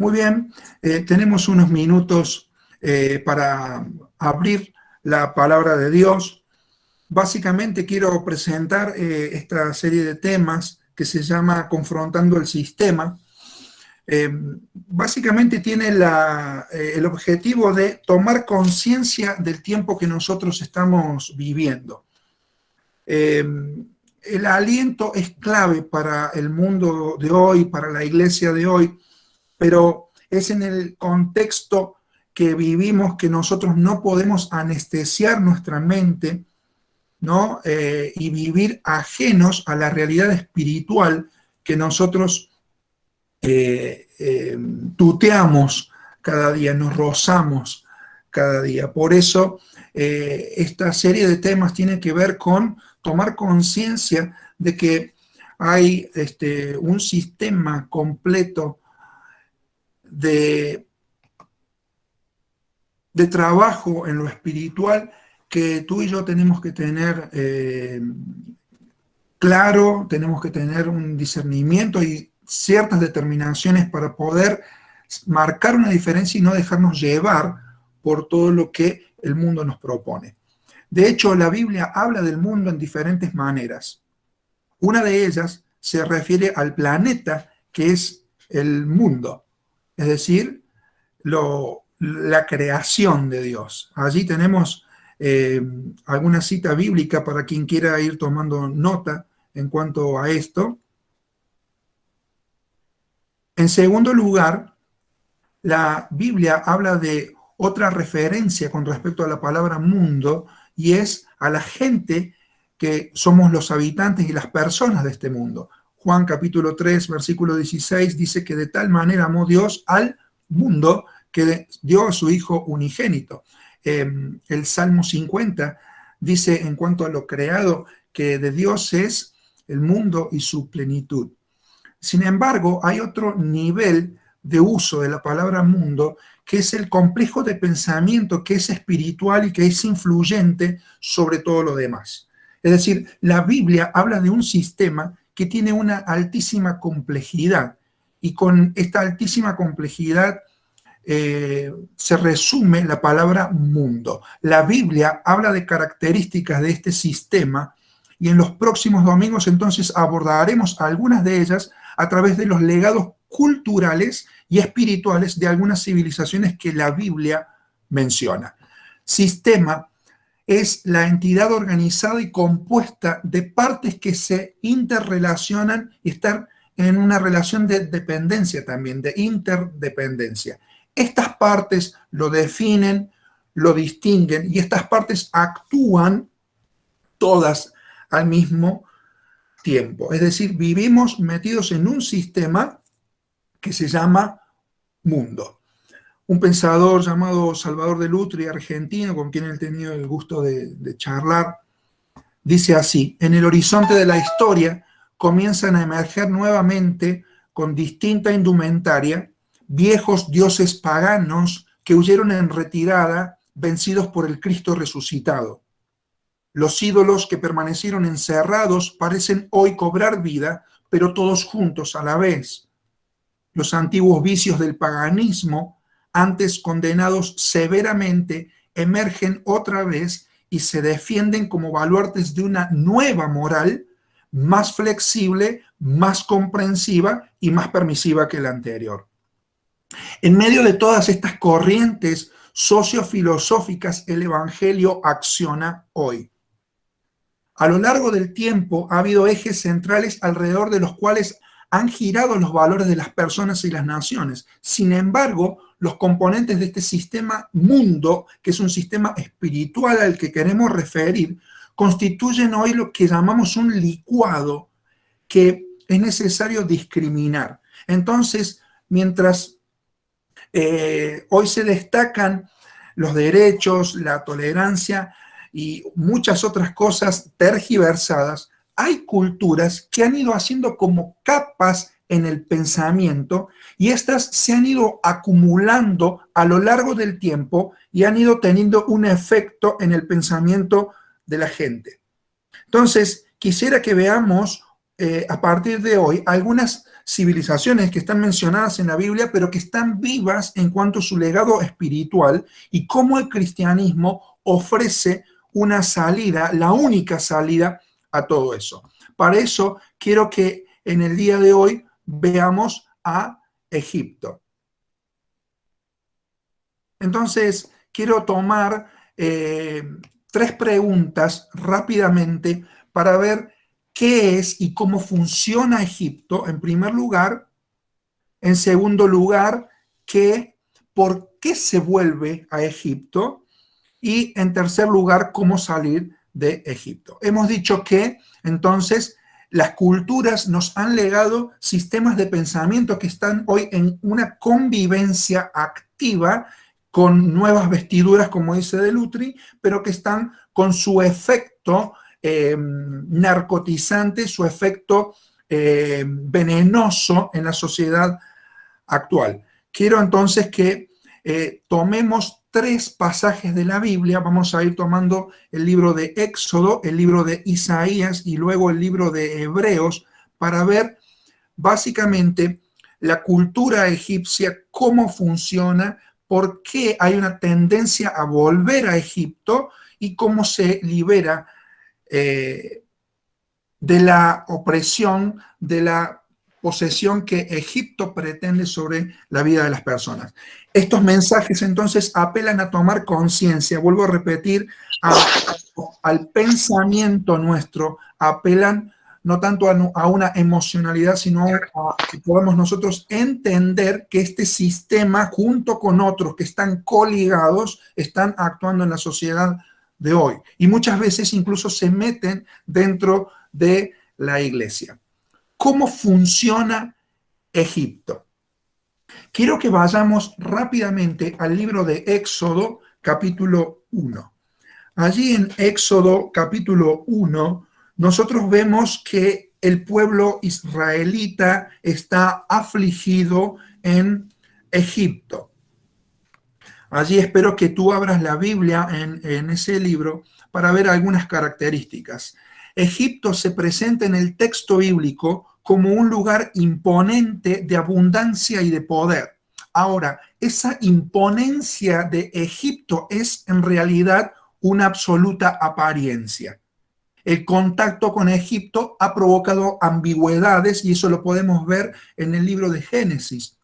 Muy bien, tenemos unos minutos para abrir la palabra de Dios. Básicamente quiero presentar esta serie de temas que se llama Confrontando el Sistema. Básicamente tiene el objetivo de tomar conciencia del tiempo que nosotros estamos viviendo. El aliento es clave para el mundo de hoy, para la iglesia de hoy, pero es en el contexto que vivimos que nosotros no podemos anestesiar nuestra mente, ¿no? Y vivir ajenos a la realidad espiritual que nosotros tuteamos cada día, nos rozamos cada día. Por eso esta serie de temas tiene que ver con tomar conciencia de que hay un sistema completo de trabajo en lo espiritual que tú y yo tenemos que tener claro, tenemos que tener un discernimiento y ciertas determinaciones para poder marcar una diferencia y no dejarnos llevar por todo lo que el mundo nos propone. De hecho, la Biblia habla del mundo en diferentes maneras. Una de ellas se refiere al planeta, que es el mundo, es decir, la creación de Dios. Allí tenemos alguna cita bíblica para quien quiera ir tomando nota en cuanto a esto. En segundo lugar, la Biblia habla de otra referencia con respecto a la palabra mundo, y es a la gente que somos los habitantes y las personas de este mundo. Juan capítulo 3, versículo 16 dice que de tal manera amó Dios al mundo que dio a su Hijo unigénito. El Salmo 50 dice en cuanto a lo creado que de Dios es el mundo y su plenitud. Sin embargo, hay otro nivel de uso de la palabra mundo, que es el complejo de pensamiento que es espiritual y que es influyente sobre todo lo demás. Es decir, la Biblia habla de un sistema que tiene una altísima complejidad, y con esta altísima complejidad se resume la palabra mundo. La Biblia habla de características de este sistema, y en los próximos domingos entonces abordaremos algunas de ellas a través de los legados culturales y espirituales de algunas civilizaciones que la Biblia menciona. Sistema es la entidad organizada y compuesta de partes que se interrelacionan y están en una relación de dependencia también, de interdependencia. Estas partes lo definen, lo distinguen, y estas partes actúan todas al mismo tiempo. Es decir, vivimos metidos en un sistema que se llama mundo. Un pensador llamado Salvador de Lutri, argentino, con quien he tenido el gusto de charlar, dice así: en el horizonte de la historia comienzan a emerger nuevamente, con distinta indumentaria, viejos dioses paganos que huyeron en retirada, vencidos por el Cristo resucitado. Los ídolos que permanecieron encerrados parecen hoy cobrar vida, pero todos juntos a la vez. Los antiguos vicios del paganismo, antes condenados severamente, emergen otra vez y se defienden como baluartes de una nueva moral, más flexible, más comprensiva y más permisiva que la anterior. En medio de todas estas corrientes sociofilosóficas, el Evangelio acciona hoy. A lo largo del tiempo ha habido ejes centrales alrededor de los cuales han girado los valores de las personas y las naciones. Sin embargo, los componentes de este sistema mundo, que es un sistema espiritual al que queremos referir, constituyen hoy lo que llamamos un licuado que es necesario discriminar. Entonces, mientras hoy se destacan los derechos, la tolerancia y muchas otras cosas tergiversadas, hay culturas que han ido haciendo como capas en el pensamiento, y estas se han ido acumulando a lo largo del tiempo y han ido teniendo un efecto en el pensamiento de la gente. Entonces, quisiera que veamos a partir de hoy algunas civilizaciones que están mencionadas en la Biblia, pero que están vivas en cuanto a su legado espiritual y cómo el cristianismo ofrece una salida, la única salida a todo eso. Para eso quiero que en el día de hoy veamos a Egipto. Entonces, quiero tomar 3 preguntas rápidamente para ver qué es y cómo funciona Egipto, en primer lugar. En segundo lugar, por qué se vuelve a Egipto. Y en tercer lugar, cómo salir de Egipto. Hemos dicho que entonces las culturas nos han legado sistemas de pensamiento que están hoy en una convivencia activa con nuevas vestiduras, como dice Delutri, pero que están con su efecto narcotizante, su efecto venenoso en la sociedad actual. Quiero entonces que tomemos 3 pasajes de la Biblia. Vamos a ir tomando el libro de Éxodo, el libro de Isaías y luego el libro de Hebreos para ver básicamente la cultura egipcia, cómo funciona, por qué hay una tendencia a volver a Egipto y cómo se libera de la opresión, de la posesión que Egipto pretende sobre la vida de las personas. Estos mensajes entonces apelan a tomar conciencia, vuelvo a repetir, al pensamiento nuestro, apelan no tanto a una emocionalidad, sino a que podamos nosotros entender que este sistema, junto con otros que están coligados, están actuando en la sociedad de hoy. Y muchas veces incluso se meten dentro de la iglesia. ¿Cómo funciona Egipto? Quiero que vayamos rápidamente al libro de Éxodo, capítulo 1. Allí en Éxodo, capítulo 1, nosotros vemos que el pueblo israelita está afligido en Egipto. Allí espero que tú abras la Biblia en ese libro para ver algunas características. Egipto se presenta en el texto bíblico como un lugar imponente de abundancia y de poder. Ahora, esa imponencia de Egipto es en realidad una absoluta apariencia. El contacto con Egipto ha provocado ambigüedades y eso lo podemos ver en el libro de Génesis,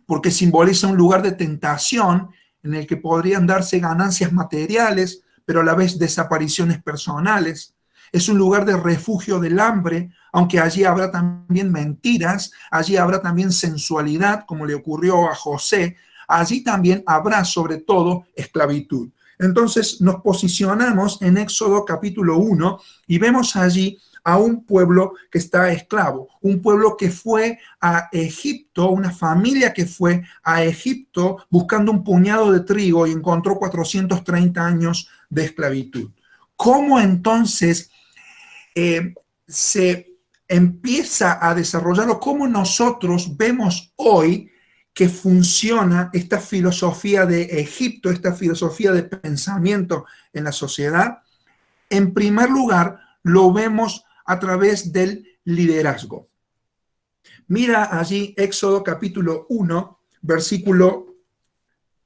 porque simboliza un lugar de tentación en el que podrían darse ganancias materiales, pero a la vez desapariciones personales. Es un lugar de refugio del hambre, aunque allí habrá también mentiras, allí habrá también sensualidad, como le ocurrió a José, allí también habrá sobre todo esclavitud. Entonces nos posicionamos en Éxodo capítulo 1 y vemos allí a un pueblo que está esclavo, un pueblo que fue a Egipto, una familia que fue a Egipto buscando un puñado de trigo y encontró 430 años de esclavitud. ¿Cómo entonces se empieza a desarrollar o cómo nosotros vemos hoy que funciona esta filosofía de Egipto, esta filosofía de pensamiento en la sociedad? En primer lugar, lo vemos a través del liderazgo. Mira allí Éxodo capítulo 1, versículo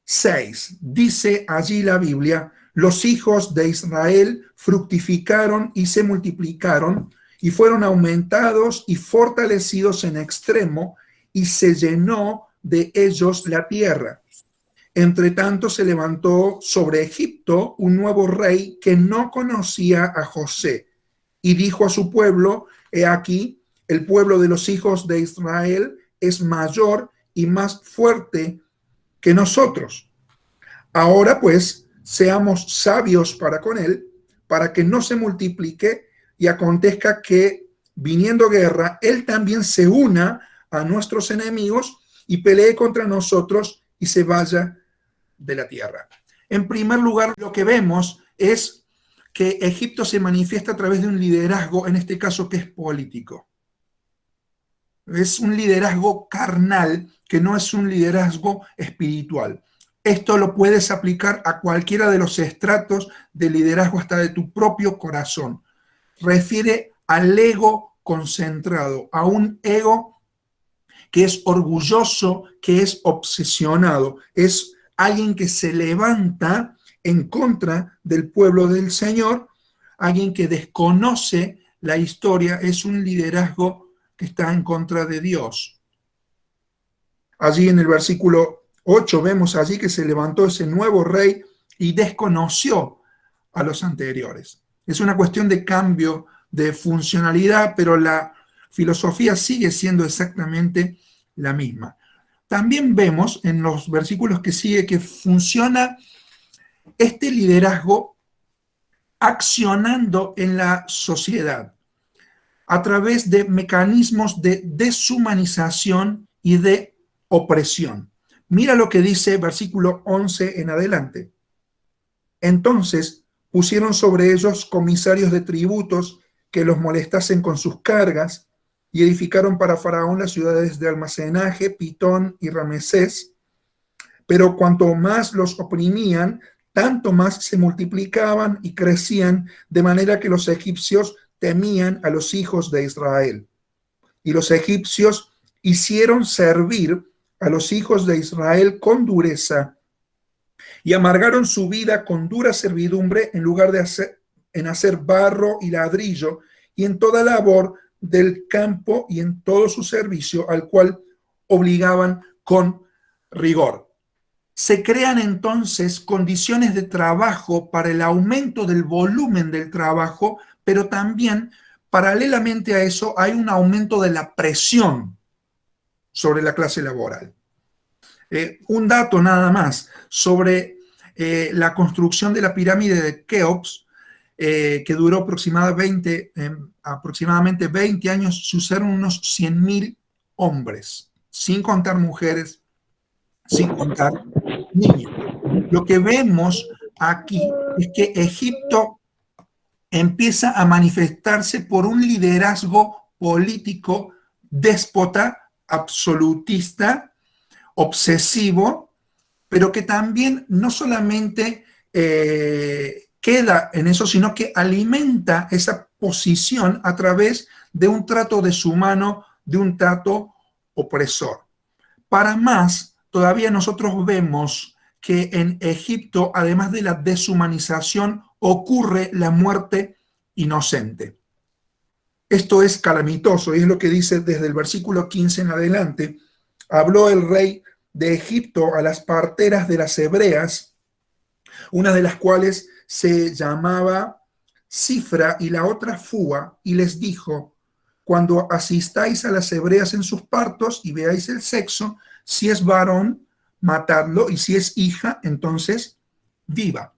6. Dice allí la Biblia: los hijos de Israel fructificaron y se multiplicaron y fueron aumentados y fortalecidos en extremo, y se llenó de ellos la tierra. Entre tanto se levantó sobre Egipto un nuevo rey que no conocía a José, y dijo a su pueblo: he aquí, el pueblo de los hijos de Israel es mayor y más fuerte que nosotros. Ahora pues, seamos sabios para con él, para que no se multiplique y acontezca que, viniendo guerra, él también se una a nuestros enemigos y pelee contra nosotros y se vaya de la tierra. En primer lugar, lo que vemos es que Egipto se manifiesta a través de un liderazgo, en este caso que es político. Es un liderazgo carnal, que no es un liderazgo espiritual. Esto lo puedes aplicar a cualquiera de los estratos de liderazgo, hasta de tu propio corazón. Refiere al ego concentrado, a un ego que es orgulloso, que es obsesionado. Es alguien que se levanta en contra del pueblo del Señor, alguien que desconoce la historia, es un liderazgo que está en contra de Dios. Allí en el versículo 8 vemos allí que se levantó ese nuevo rey y desconoció a los anteriores. Es una cuestión de cambio de funcionalidad, pero la filosofía sigue siendo exactamente la misma. También vemos en los versículos que sigue que funciona este liderazgo accionando en la sociedad a través de mecanismos de deshumanización y de opresión. Mira lo que dice versículo 11 en adelante. Entonces pusieron sobre ellos comisarios de tributos que los molestasen con sus cargas y edificaron para Faraón las ciudades de almacenaje, Pitón y Ramesés. Pero cuanto más los oprimían, tanto más se multiplicaban y crecían, de manera que los egipcios temían a los hijos de Israel. Y los egipcios hicieron servir a los hijos de Israel con dureza y amargaron su vida con dura servidumbre en lugar de hacer barro y ladrillo y en toda labor del campo y en todo su servicio al cual obligaban con rigor. Se crean entonces condiciones de trabajo para el aumento del volumen del trabajo, pero también paralelamente a eso hay un aumento de la presión sobre la clase laboral. Un dato nada más sobre la construcción de la pirámide de Keops, que duró aproximadamente 20 años, se usaron unos 100.000 hombres, sin contar mujeres, sin contar niños. Lo que vemos aquí es que Egipto empieza a manifestarse por un liderazgo político déspota, absolutista, obsesivo, pero que también no solamente queda en eso, sino que alimenta esa posición a través de un trato deshumano, de un trato opresor. Para más, todavía nosotros vemos que en Egipto, además de la deshumanización, ocurre la muerte inocente. Esto es calamitoso y es lo que dice desde el versículo 15 en adelante. Habló el rey de Egipto a las parteras de las hebreas, una de las cuales se llamaba Cifra y la otra Fua, y les dijo: cuando asistáis a las hebreas en sus partos y veáis el sexo, si es varón, matadlo, y si es hija, entonces viva.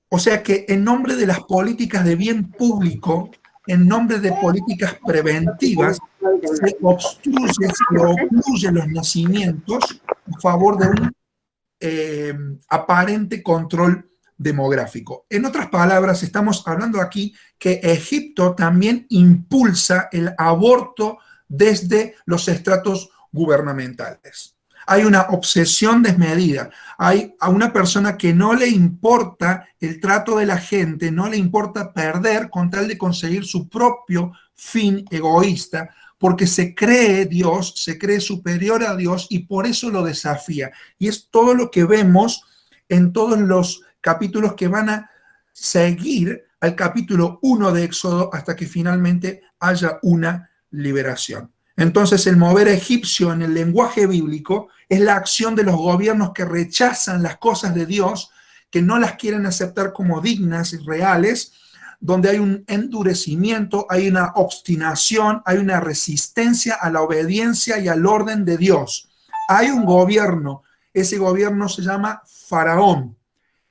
O sea que en nombre de las políticas de bien público, en nombre de políticas preventivas, se ocluye los nacimientos a favor de un aparente control demográfico. En otras palabras, estamos hablando aquí que Egipto también impulsa el aborto desde los estratos gubernamentales. Hay una obsesión desmedida. Hay a una persona que no le importa el trato de la gente, no le importa perder con tal de conseguir su propio fin egoísta, porque se cree Dios, se cree superior a Dios y por eso lo desafía. Y es todo lo que vemos en todos los capítulos que van a seguir al capítulo 1 de Éxodo hasta que finalmente haya una liberación. Entonces, el mover egipcio en el lenguaje bíblico es la acción de los gobiernos que rechazan las cosas de Dios, que no las quieren aceptar como dignas y reales, donde hay un endurecimiento, hay una obstinación, hay una resistencia a la obediencia y al orden de Dios. Hay un gobierno, ese gobierno se llama Faraón.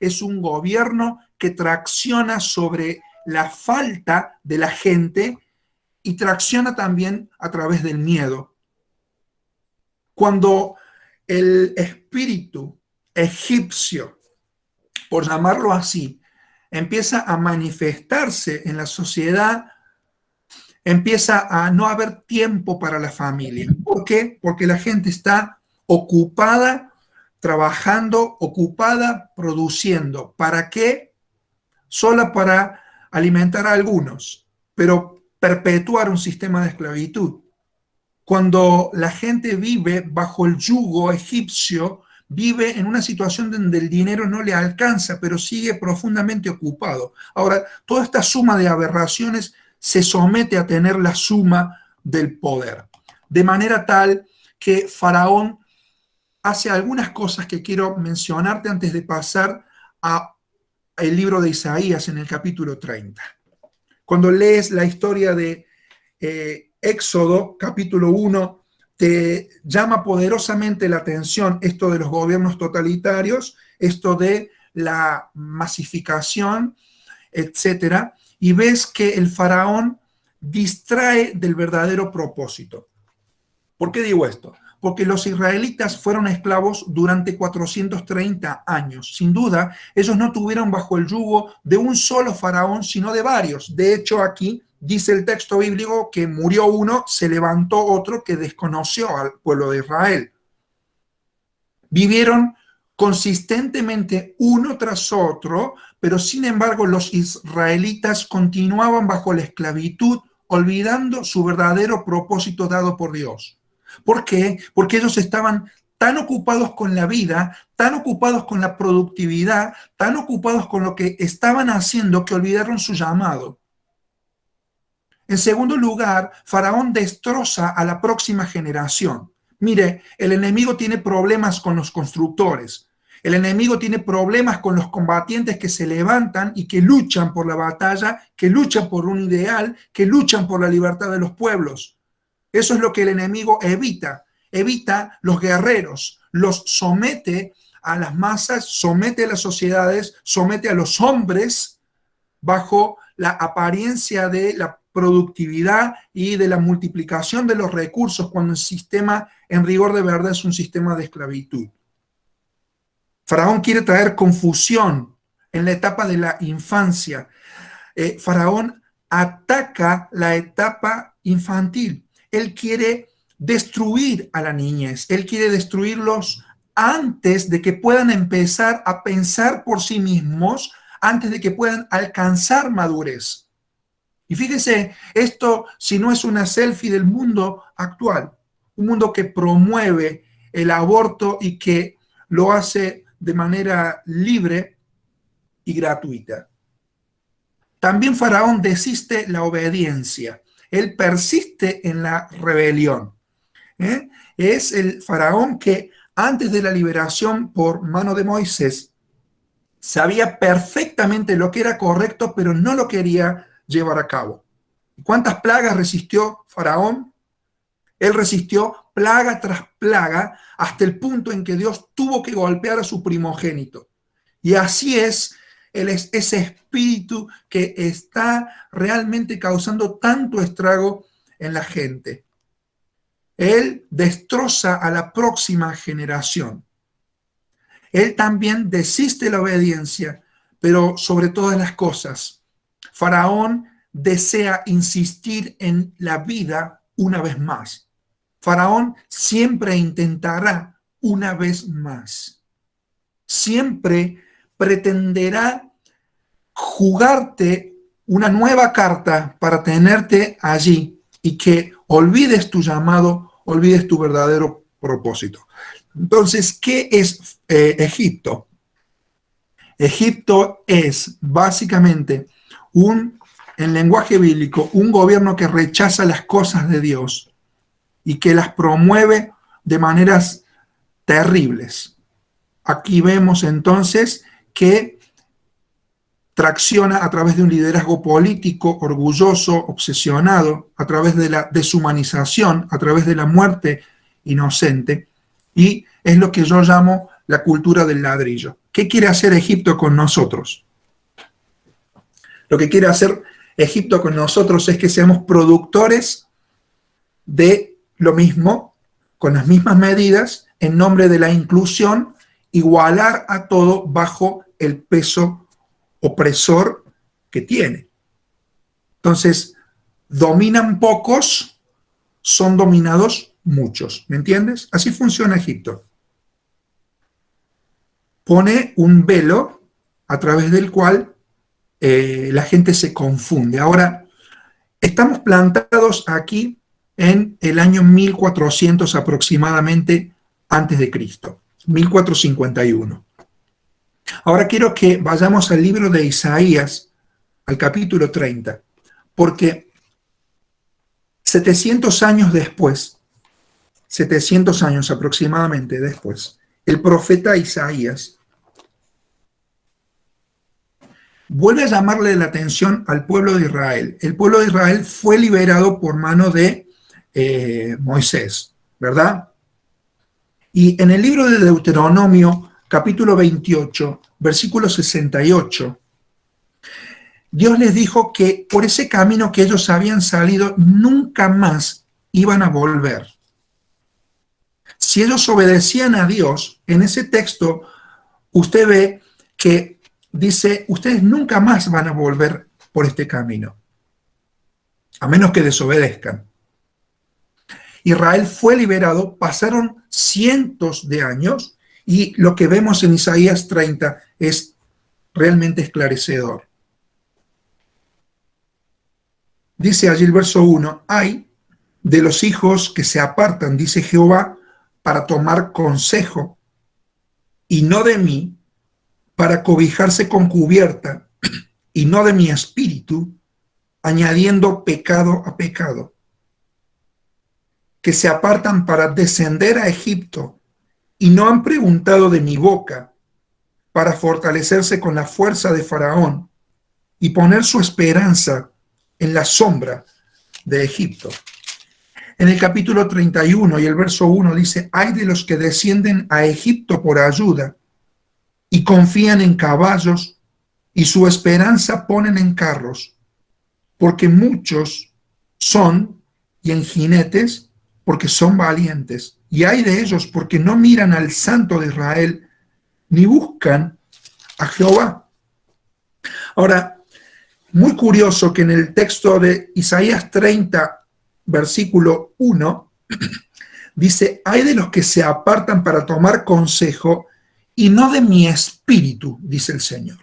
Es un gobierno que tracciona sobre la falta de la gente y tracciona también a través del miedo. Cuando el espíritu egipcio, por llamarlo así, empieza a manifestarse en la sociedad, empieza a no haber tiempo para la familia. ¿Por qué? Porque la gente está ocupada trabajando, ocupada produciendo. ¿Para qué? Solo para alimentar a algunos, pero perpetuar un sistema de esclavitud. Cuando la gente vive bajo el yugo egipcio, vive en una situación donde el dinero no le alcanza, pero sigue profundamente ocupado. Ahora, toda esta suma de aberraciones se somete a tener la suma del poder. De manera tal que Faraón hace algunas cosas que quiero mencionarte antes de pasar al libro de Isaías en el capítulo 30. Cuando lees la historia de Éxodo, capítulo 1, te llama poderosamente la atención esto de los gobiernos totalitarios, esto de la masificación, etcétera, y ves que el faraón distrae del verdadero propósito. ¿Por qué digo esto? Porque los israelitas fueron esclavos durante 430 años. Sin duda, ellos no tuvieron bajo el yugo de un solo faraón, sino de varios. De hecho, aquí dice el texto bíblico que murió uno, se levantó otro que desconoció al pueblo de Israel. Vivieron consistentemente uno tras otro, pero sin embargo los israelitas continuaban bajo la esclavitud, olvidando su verdadero propósito dado por Dios. ¿Por qué? Porque ellos estaban tan ocupados con la vida, tan ocupados con la productividad, tan ocupados con lo que estaban haciendo que olvidaron su llamado. En segundo lugar, Faraón destroza a la próxima generación. Mire, el enemigo tiene problemas con los constructores. El enemigo tiene problemas con los combatientes que se levantan y que luchan por la batalla, que luchan por un ideal, que luchan por la libertad de los pueblos. Eso es lo que el enemigo evita. Evita los guerreros, los somete a las masas, somete a las sociedades, somete a los hombres bajo la apariencia de la productividad y de la multiplicación de los recursos, cuando el sistema en rigor de verdad es un sistema de esclavitud. Faraón quiere traer confusión en la etapa de la infancia. Faraón ataca la etapa infantil. Él quiere destruir a la niñez. Él quiere destruirlos antes de que puedan empezar a pensar por sí mismos, antes de que puedan alcanzar madurez. Y fíjese, esto si no es una selfie del mundo actual, un mundo que promueve el aborto y que lo hace de manera libre y gratuita. También Faraón desiste la obediencia. Él persiste en la rebelión. Es el Faraón que antes de la liberación por mano de Moisés sabía perfectamente lo que era correcto, pero no lo quería llevar a cabo. ¿Cuántas plagas resistió Faraón? Él resistió plaga tras plaga hasta el punto en que Dios tuvo que golpear a su primogénito. Y así es ese espíritu que está realmente causando tanto estrago en la gente. Él destroza a la próxima generación. Él también desiste de la obediencia, pero sobre todas las cosas, Faraón desea insistir en la vida una vez más. Faraón siempre intentará una vez más. Siempre pretenderá jugarte una nueva carta para tenerte allí y que olvides tu llamado, olvides tu verdadero propósito. Entonces, ¿qué es Egipto? Egipto es básicamente en lenguaje bíblico, un gobierno que rechaza las cosas de Dios y que las promueve de maneras terribles. Aquí vemos entonces que tracciona a través de un liderazgo político orgulloso, obsesionado, a través de la deshumanización, a través de la muerte inocente, y es lo que yo llamo la cultura del ladrillo. ¿Qué quiere hacer Egipto con nosotros? Lo que quiere hacer Egipto con nosotros es que seamos productores de lo mismo, con las mismas medidas, en nombre de la inclusión, igualar a todo bajo el peso opresor que tiene. Entonces, dominan pocos, son dominados muchos. ¿Me entiendes? Así funciona Egipto. Pone un velo a través del cual la gente se confunde. Ahora, Estamos plantados aquí en el año 1400 aproximadamente antes de Cristo, 1451. Ahora quiero que vayamos al libro de Isaías, al capítulo 30, porque 700 años después, 700 años aproximadamente después, el profeta Isaías vuelve a llamarle la atención al pueblo de Israel. El pueblo de Israel fue liberado por mano de Moisés, ¿verdad? Y en el libro de Deuteronomio, capítulo 28, versículo 68, Dios les dijo que por ese camino que ellos habían salido, nunca más iban a volver. Si ellos obedecían a Dios, en ese texto usted ve que dice, ustedes nunca más van a volver por este camino, a menos que desobedezcan. Israel fue liberado, pasaron cientos de años y lo que vemos en Isaías 30 es realmente esclarecedor. Dice allí el verso 1, hay de los hijos que se apartan, dice Jehová, para tomar consejo, y no de mí, para cobijarse con cubierta, y no de mi espíritu, añadiendo pecado a pecado, que se apartan para descender a Egipto, y no han preguntado de mi boca, para fortalecerse con la fuerza de Faraón, y poner su esperanza en la sombra de Egipto. En el capítulo 31 y el verso 1 dice, hay de los que descienden a Egipto por ayuda y confían en caballos y su esperanza ponen en carros, porque muchos son, y en jinetes, porque son valientes. Y hay de ellos porque no miran al Santo de Israel, ni buscan a Jehová. Ahora, muy curioso que en el texto de Isaías 30, versículo 1, dice, hay de los que se apartan para tomar consejo y no de mi espíritu, dice el Señor.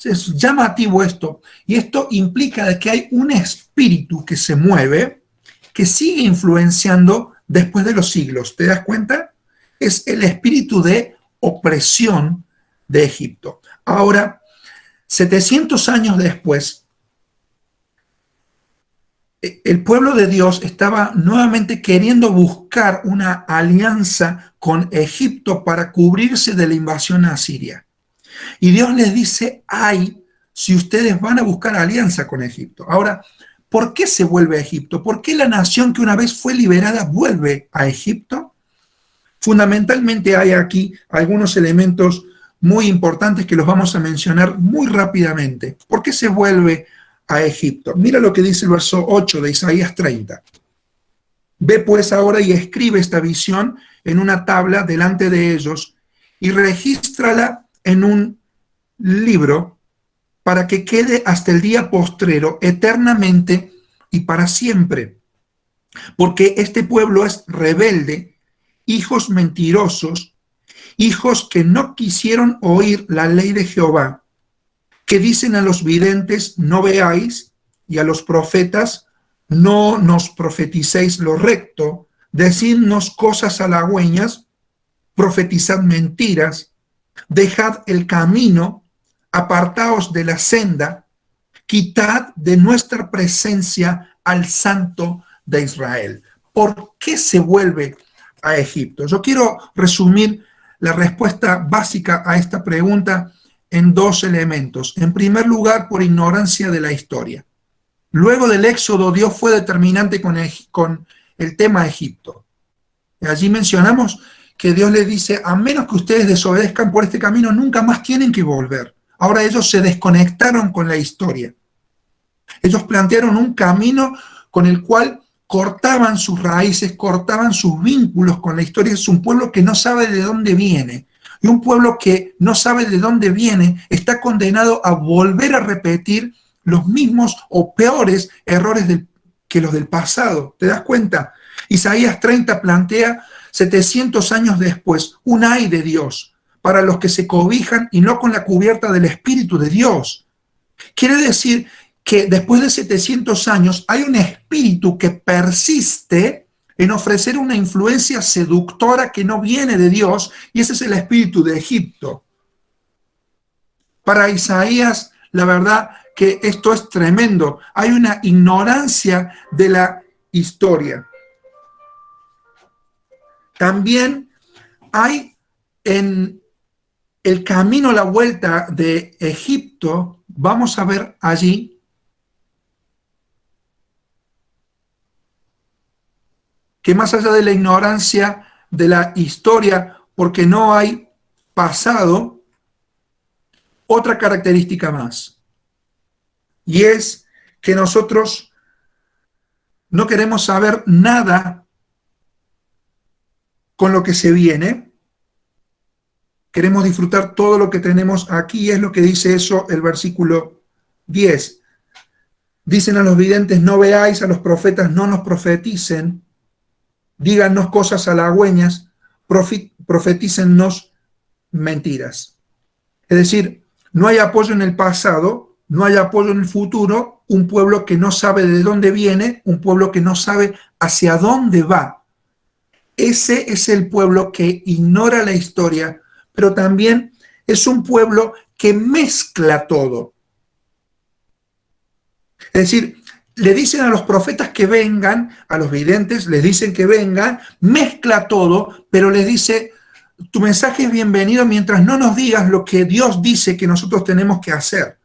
Es llamativo esto, y esto implica de que hay un espíritu que se mueve, que sigue influenciando después de los siglos. ¿Te das cuenta? Es el espíritu de opresión de Egipto. Ahora, 700 años después, el pueblo de Dios estaba nuevamente queriendo buscar una alianza con Egipto para cubrirse de la invasión asiria. Y Dios les dice, ay, si ustedes van a buscar alianza con Egipto. Ahora, ¿por qué se vuelve a Egipto? ¿Por qué la nación que una vez fue liberada vuelve a Egipto? Fundamentalmente hay aquí algunos elementos muy importantes que los vamos a mencionar muy rápidamente. ¿Por qué se vuelve a Egipto? Mira lo que dice el verso 8 de Isaías 30. Ve pues ahora y escribe esta visión en una tabla delante de ellos y regístrala en un libro para que quede hasta el día postrero, eternamente y para siempre. Porque este pueblo es rebelde, hijos mentirosos, hijos que no quisieron oír la ley de Jehová, que dicen a los videntes, no veáis, y a los profetas, no nos profeticéis lo recto, decidnos cosas halagüeñas, profetizad mentiras, dejad el camino, apartaos de la senda, quitad de nuestra presencia al Santo de Israel. ¿Por qué se vuelve a Egipto? Yo quiero resumir la respuesta básica a esta pregunta en dos elementos. En primer lugar, por ignorancia de la historia. Luego del Éxodo, Dios fue determinante con el tema Egipto. Y allí mencionamos que Dios les dice, a menos que ustedes desobedezcan por este camino, nunca más tienen que volver. Ahora ellos se desconectaron con la historia. Ellos plantearon un camino con el cual cortaban sus raíces, cortaban sus vínculos con la historia. Es un pueblo que no sabe de dónde viene. Y un pueblo que no sabe de dónde viene está condenado a volver a repetir los mismos o peores errores que los del pasado. ¿Te das cuenta? Isaías 30 plantea 700 años después un ay de Dios para los que se cobijan y no con la cubierta del Espíritu de Dios. Quiere decir que después de 700 años hay un espíritu que persiste en ofrecer una influencia seductora que no viene de Dios, y ese es el espíritu de Egipto. Para Isaías, la verdad que esto es tremendo. Hay una ignorancia de la historia. También hay en el camino a la vuelta de Egipto, vamos a ver allí que más allá de la ignorancia de la historia, porque no hay pasado, otra característica más, y es que nosotros no queremos saber nada con lo que se viene, queremos disfrutar todo lo que tenemos aquí, es lo que dice eso el versículo 10. Dicen a los videntes, no veáis, a los profetas, no nos profeticen, díganos cosas halagüeñas, profetícennos mentiras. Es decir, no hay apoyo en el pasado, no hay apoyo en el futuro, un pueblo que no sabe de dónde viene, un pueblo que no sabe hacia dónde va. Ese es el pueblo que ignora la historia, pero también es un pueblo que mezcla todo. Es decir, le dicen a los profetas que vengan, a los videntes les dicen que vengan, mezcla todo, pero les dice, tu mensaje es bienvenido mientras no nos digas lo que Dios dice que nosotros tenemos que hacer.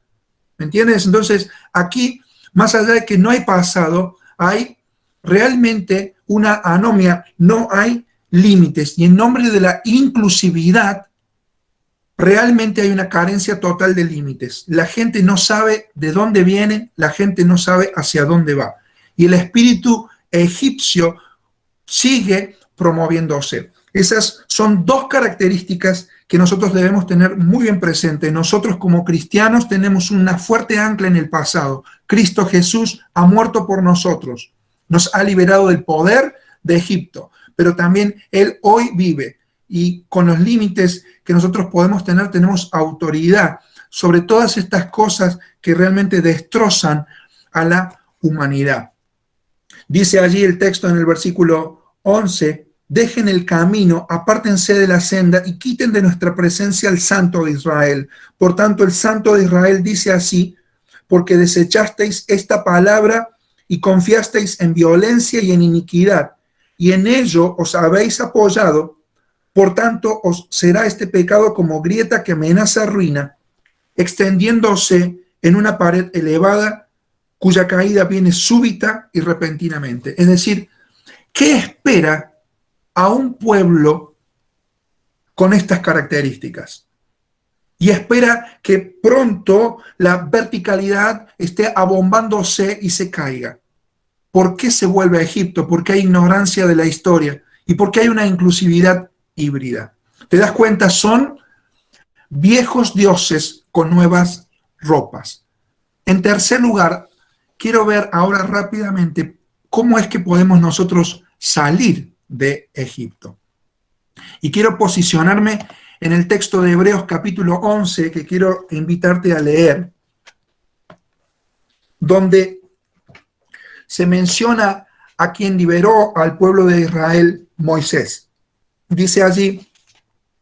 ¿Me entiendes? Entonces, aquí, más allá de que no hay pasado, hay realmente una anomia, no hay límites. Y en nombre de la inclusividad, realmente hay una carencia total de límites. La gente no sabe de dónde viene, la gente no sabe hacia dónde va. Y el espíritu egipcio sigue promoviéndose. Esas son dos características que nosotros debemos tener muy bien presente. Nosotros como cristianos tenemos una fuerte ancla en el pasado. Cristo Jesús ha muerto por nosotros. Nos ha liberado del poder de Egipto, pero también Él hoy vive. Y con los límites que nosotros podemos tener, tenemos autoridad sobre todas estas cosas que realmente destrozan a la humanidad. Dice allí el texto en el versículo 11, dejen el camino, apártense de la senda y quiten de nuestra presencia al Santo de Israel. Por tanto, el Santo de Israel dice así, porque desechasteis esta palabra y confiasteis en violencia y en iniquidad, y en ello os habéis apoyado. Por tanto, os será este pecado como grieta que amenaza ruina, extendiéndose en una pared elevada, cuya caída viene súbita y repentinamente. Es decir, ¿qué espera a un pueblo con estas características? Y espera que pronto la verticalidad esté abombándose y se caiga. ¿Por qué se vuelve a Egipto? Porque hay ignorancia de la historia y porque hay una inclusividad híbrida. ¿Te das cuenta? Son viejos dioses con nuevas ropas. En tercer lugar, quiero ver ahora rápidamente cómo es que podemos nosotros salir de Egipto. Y quiero posicionarme en el texto de Hebreos capítulo 11, que quiero invitarte a leer, donde se menciona a quien liberó al pueblo de Israel, Moisés. Dice allí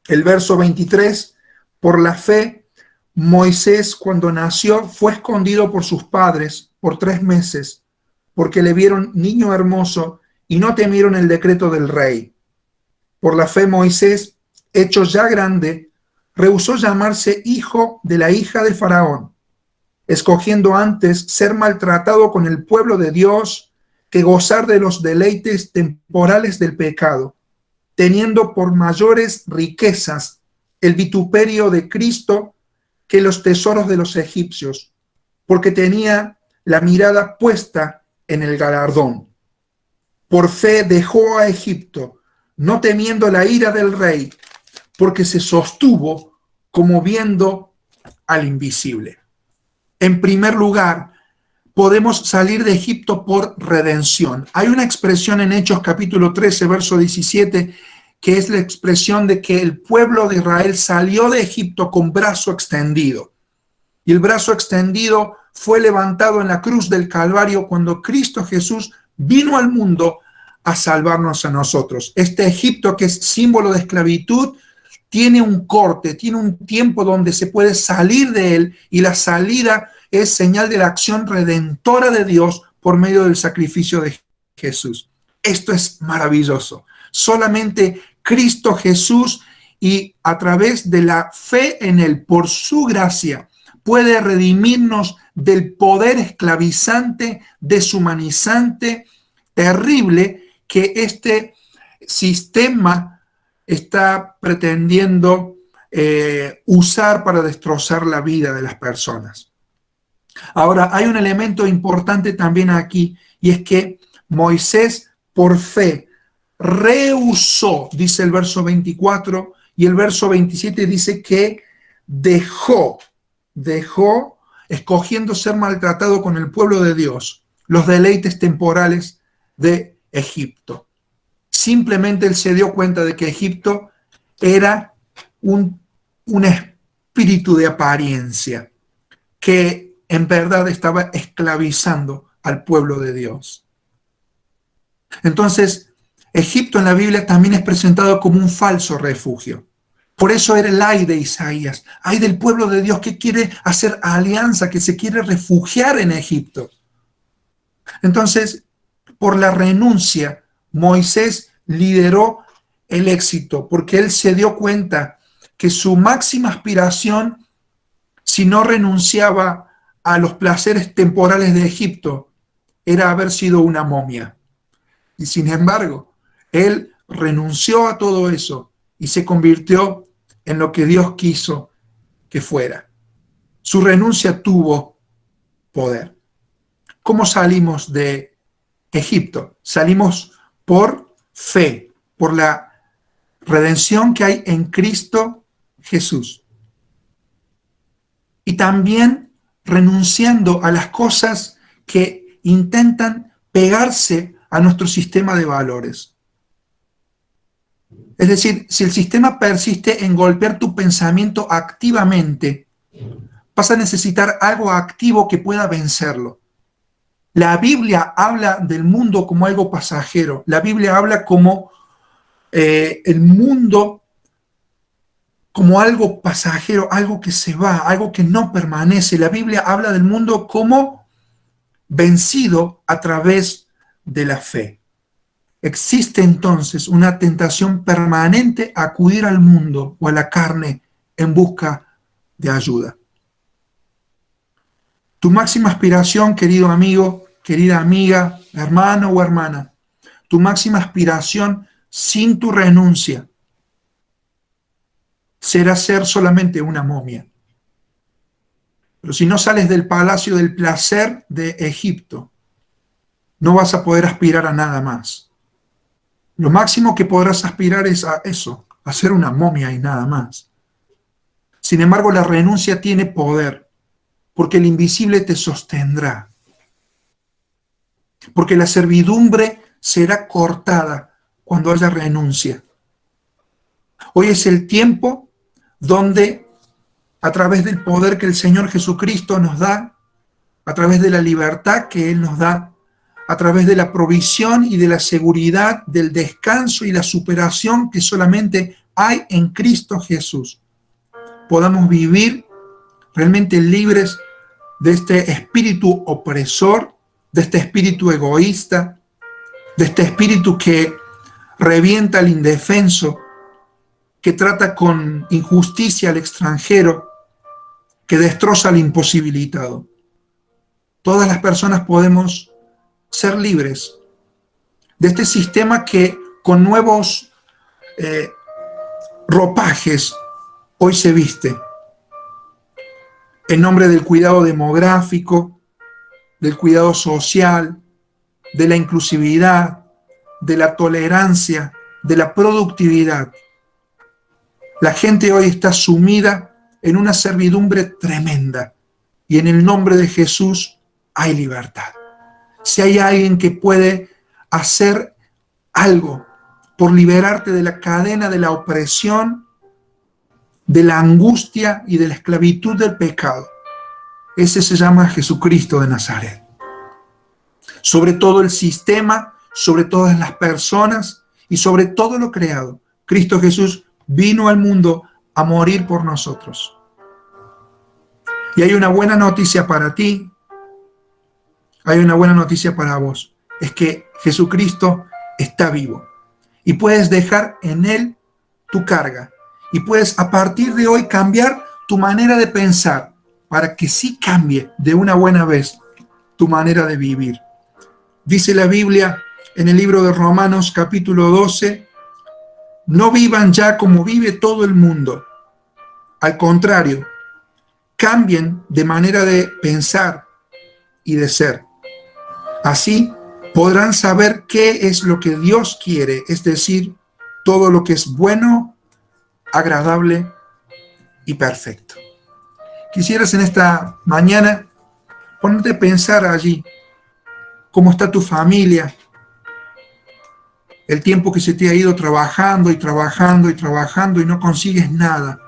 el verso 23, por la fe, Moisés cuando nació fue escondido por sus padres por 3 meses, porque le vieron niño hermoso y no temieron el decreto del rey. Por la fe Moisés, hecho ya grande, rehusó llamarse hijo de la hija de Faraón, escogiendo antes ser maltratado con el pueblo de Dios que gozar de los deleites temporales del pecado, teniendo por mayores riquezas el vituperio de Cristo que los tesoros de los egipcios, porque tenía la mirada puesta en el galardón. Por fe dejó a Egipto, no temiendo la ira del rey, porque se sostuvo como viendo al invisible. En primer lugar, podemos salir de Egipto por redención. Hay una expresión en Hechos capítulo 13, verso 17, que es la expresión de que el pueblo de Israel salió de Egipto con brazo extendido. Y el brazo extendido fue levantado en la cruz del Calvario cuando Cristo Jesús vino al mundo a salvarnos a nosotros. Este Egipto, que es símbolo de esclavitud, tiene un corte, tiene un tiempo donde se puede salir de él, y la salida es señal de la acción redentora de Dios por medio del sacrificio de Jesús. Esto es maravilloso. Solamente Cristo Jesús, y a través de la fe en él, por su gracia, puede redimirnos del poder esclavizante, deshumanizante, terrible que este sistema está pretendiendo usar para destrozar la vida de las personas. Ahora, hay un elemento importante también aquí, y es que Moisés, por fe, rehusó, dice el verso 24, y el verso 27 dice que dejó, escogiendo ser maltratado con el pueblo de Dios, los deleites temporales de Egipto. Simplemente él se dio cuenta de que Egipto era un espíritu de apariencia que en verdad estaba esclavizando al pueblo de Dios. Entonces, Egipto en la Biblia también es presentado como un falso refugio. Por eso era el ay de Isaías, ay del pueblo de Dios que quiere hacer alianza, que se quiere refugiar en Egipto. Entonces, por la renuncia, Moisés lideró el éxito, porque él se dio cuenta que su máxima aspiración, si no renunciaba a los placeres temporales de Egipto, era haber sido una momia. Y sin embargo, él renunció a todo eso y se convirtió en lo que Dios quiso que fuera. Su renuncia tuvo poder. ¿Cómo salimos de Egipto? Salimos por fe, por la redención que hay en Cristo Jesús. Y también renunciando a las cosas que intentan pegarse a nuestro sistema de valores. Es decir, si el sistema persiste en golpear tu pensamiento activamente, vas a necesitar algo activo que pueda vencerlo. La Biblia habla del mundo como algo pasajero. La Biblia habla como el mundo como algo pasajero, algo que se va, algo que no permanece. La Biblia habla del mundo como vencido a través de la fe. Existe entonces una tentación permanente a acudir al mundo o a la carne en busca de ayuda. Tu máxima aspiración, querido amigo, querida amiga, hermano o hermana, tu máxima aspiración sin tu renuncia será ser solamente una momia. Pero si no sales del palacio del placer de Egipto, no vas a poder aspirar a nada más. Lo máximo que podrás aspirar es a eso, a ser una momia y nada más. Sin embargo, la renuncia tiene poder, porque el invisible te sostendrá. Porque la servidumbre será cortada cuando haya renuncia. Hoy es el tiempo donde, a través del poder que el Señor Jesucristo nos da, a través de la libertad que Él nos da, a través de la provisión y de la seguridad, del descanso y la superación que solamente hay en Cristo Jesús, podamos vivir realmente libres de este espíritu opresor, de este espíritu egoísta, de este espíritu que revienta al indefenso, que trata con injusticia al extranjero, que destroza al imposibilitado. Todas las personas podemos ser libres de este sistema que con nuevos ropajes hoy se viste en nombre del cuidado demográfico, del cuidado social, de la inclusividad, de la tolerancia, de la productividad. La gente hoy está sumida en una servidumbre tremenda, y en el nombre de Jesús hay libertad. Si hay alguien que puede hacer algo por liberarte de la cadena de la opresión, de la angustia y de la esclavitud del pecado, Ese se llama Jesucristo de Nazaret. Sobre todo el sistema, sobre todas las personas y sobre todo lo creado, Cristo Jesús vino al mundo a morir por nosotros. Y hay una buena noticia para ti, hay una buena noticia para vos. Es que Jesucristo está vivo y puedes dejar en Él tu carga y puedes a partir de hoy cambiar tu manera de pensar para que sí cambie de una buena vez tu manera de vivir. Dice la Biblia en el libro de Romanos capítulo 12, no vivan ya como vive todo el mundo. Al contrario, cambien de manera de pensar y de ser. Así podrán saber qué es lo que Dios quiere, es decir, todo lo que es bueno, agradable y perfecto. Quisieras en esta mañana ponerte a pensar allí cómo está tu familia, el tiempo que se te ha ido trabajando y trabajando y trabajando y no consigues nada,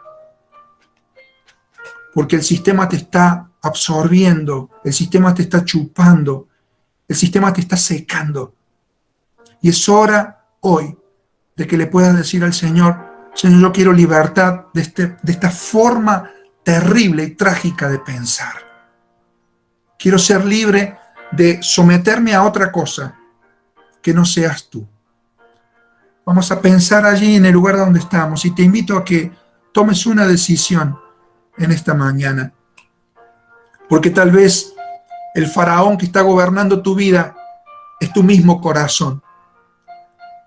porque el sistema te está absorbiendo, el sistema te está chupando, el sistema te está secando. Y es hora hoy de que le puedas decir al Señor, Señor, yo quiero libertad de esta forma terrible y trágica de pensar. Quiero ser libre de someterme a otra cosa que no seas tú. Vamos a pensar allí en el lugar donde estamos y te invito a que tomes una decisión en esta mañana. Porque tal vez el faraón que está gobernando tu vida es tu mismo corazón.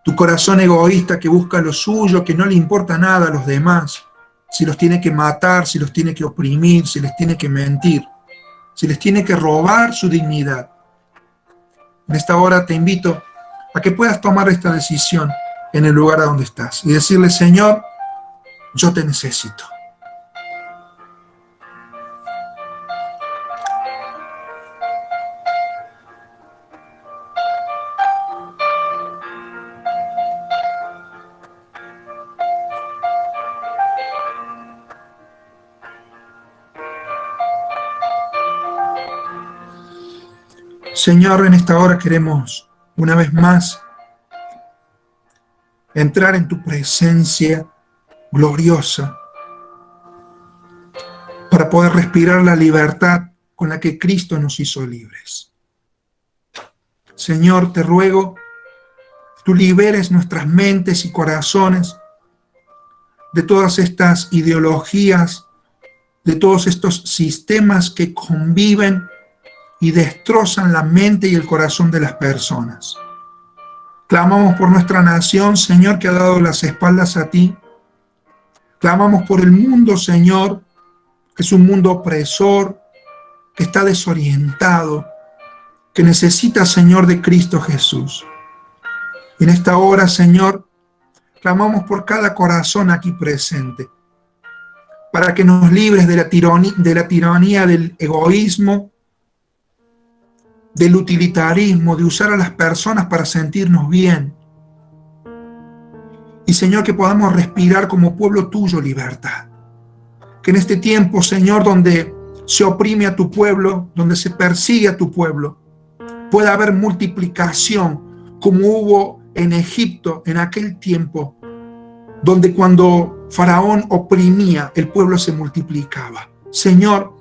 Tu corazón egoísta que busca lo suyo, que no le importa nada a los demás. Si los tiene que matar, si los tiene que oprimir, si les tiene que mentir, si les tiene que robar su dignidad. En esta hora te invito a que puedas tomar esta decisión en el lugar a donde estás y decirle, Señor, yo te necesito. Señor, en esta hora queremos una vez más entrar en tu presencia gloriosa para poder respirar la libertad con la que Cristo nos hizo libres. Señor, te ruego, tú liberes nuestras mentes y corazones de todas estas ideologías, de todos estos sistemas que conviven y destrozan la mente y el corazón de las personas. Clamamos por nuestra nación, Señor, que ha dado las espaldas a ti. Clamamos por el mundo, Señor, que es un mundo opresor, que está desorientado, que necesita, Señor, de Cristo Jesús. Y en esta hora, Señor, clamamos por cada corazón aquí presente, para que nos libres de la tiranía del egoísmo, del utilitarismo, de usar a las personas para sentirnos bien. Y Señor, que podamos respirar como pueblo tuyo libertad. Que en este tiempo, Señor, donde se oprime a tu pueblo, donde se persigue a tu pueblo, pueda haber multiplicación como hubo en Egipto en aquel tiempo, donde cuando Faraón oprimía, el pueblo se multiplicaba. Señor,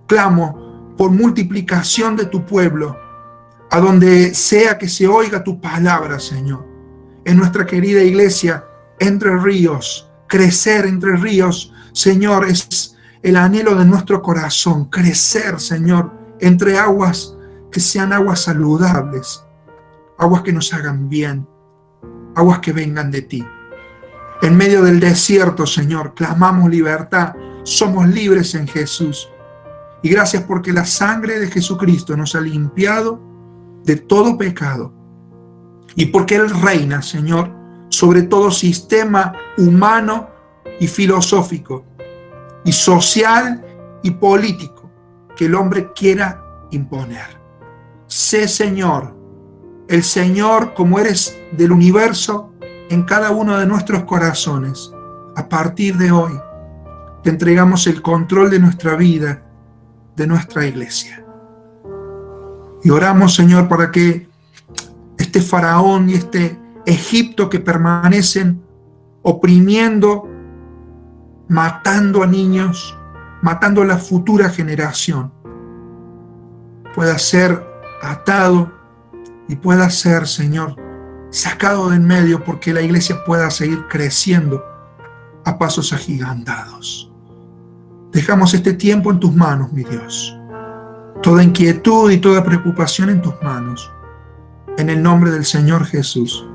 clamo por multiplicación de tu pueblo, a donde sea que se oiga tu palabra, Señor. En nuestra querida iglesia, Entre Ríos, crecer Entre Ríos, Señor, es el anhelo de nuestro corazón, crecer, Señor, entre aguas que sean aguas saludables, aguas que nos hagan bien, aguas que vengan de ti. En medio del desierto, Señor, clamamos libertad, somos libres en Jesús. Y gracias porque la sangre de Jesucristo nos ha limpiado de todo pecado. Y porque Él reina, Señor, sobre todo sistema humano y filosófico, y social y político que el hombre quiera imponer. Sé, Señor, el Señor como eres del universo en cada uno de nuestros corazones. A partir de hoy, te entregamos el control de nuestra vida de nuestra iglesia. Y oramos, Señor, para que este faraón y este Egipto que permanecen oprimiendo, matando a niños, matando a la futura generación, pueda ser atado y pueda ser, Señor, sacado de en medio, porque la iglesia pueda seguir creciendo a pasos agigantados. Dejamos este tiempo en tus manos, mi Dios. Toda inquietud y toda preocupación en tus manos. En el nombre del Señor Jesús.